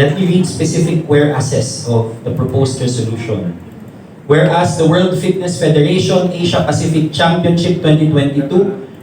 let me read specific whereases of the proposed resolution. Whereas the World Fitness Federation Asia Pacific Championship 2022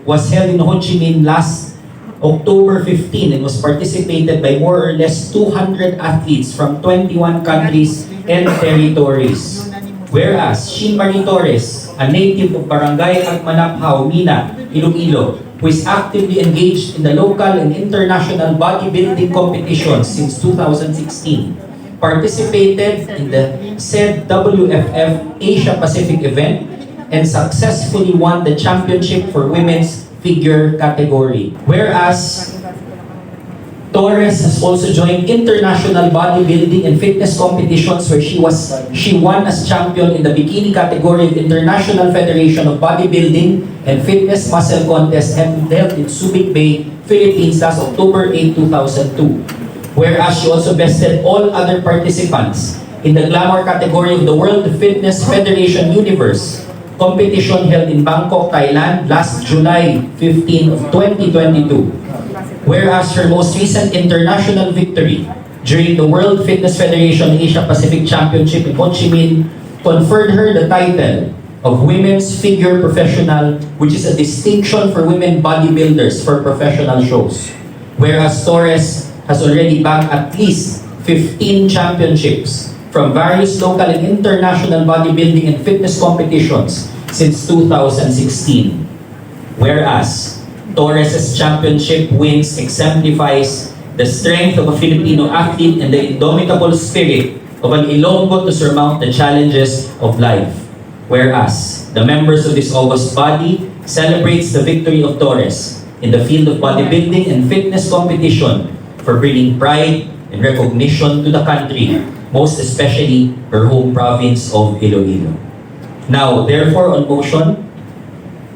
was held in Ho Chi Minh last October 15 and was participated by more or less 200 athletes from 21 countries and territories. Whereas Sheen Marie Torres, a native of Barangay Agmanaphaw, MINA, Iloilo, who is actively engaged in the local and international bodybuilding competitions since 2016, participated in the said WFF Asia Pacific event and successfully won the championship for women's figure category. Whereas Torres has also joined international bodybuilding and fitness competitions where she won as champion in the Bikini category of International Federation of Bodybuilding and Fitness Muscle Contest held in Subic Bay, Philippines last October 8, 2002. Whereas she also bested all other participants in the glamour category of the World Fitness Federation Universe competition held in Bangkok, Thailand last July 15 of 2022. Whereas her most recent international victory during the World Fitness Federation Asia Pacific Championship in Ho Chi Minh conferred her the title of Women's Figure Professional, which is a distinction for women bodybuilders for professional shows. Whereas Torres has already bagged at least 15 championships from various local and international bodybuilding and fitness competitions since 2016. Whereas Torres' championship wins exemplifies the strength of a Filipino athlete and the indomitable spirit of an Ilonggo to surmount the challenges of life. Whereas the members of this august body celebrates the victory of Torres in the field of bodybuilding and fitness competition for bringing pride and recognition to the country, most especially her home province of Iloilo. Now, therefore, on motion,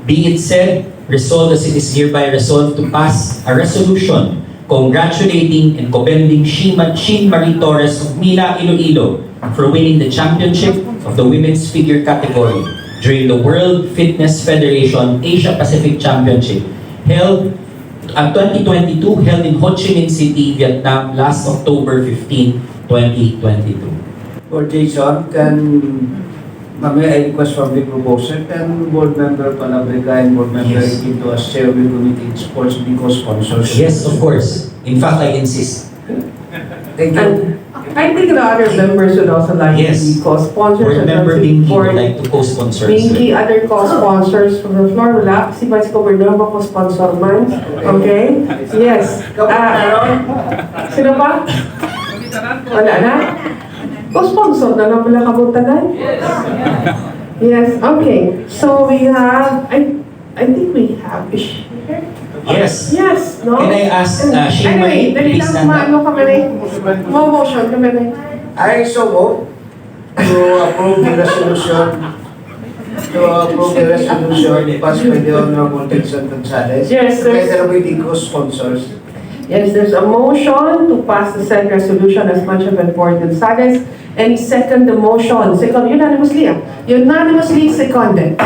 be it said, resolved as it is hereby resolved to pass a resolution congratulating and commending Sheen Marie Torres of MINA, Iloilo for winning the championship of the women's figure category during the World Fitness Federation Asia Pacific Championship held 2022 held in Ho Chi Minh City, Vietnam last October 15, 2022. For Jason, may I request from the proposer, can board member Palabrica and board member Quinto as chair of the committee sports because sponsors? Yes, of course. In fact, I insist. Thank you. I think the other members would also like to be co-sponsors. Board member Binky would like to co-sponsor. Binky, other co-sponsors from the floor. Wala. Si Vice Governor ba co-sponsor man? Okay? Yes. Sino pa? Wala na? Co-sponsor na lang pala kabutagan? Yes. Okay. So we have, I think we have, is she here? Yes. Yes, no? Can I ask Sheen Marie, dali please lang stand up? maano kami rin. Motion kami rin. I so move to approve the resolution passed by the Honorable Vincent Gonzales. Yes, together with the co-sponsors. Yes, there's a motion to pass the said resolution as mentioned by Board Gonzales. And second the motion. Second, unanimously. Unanimously seconded.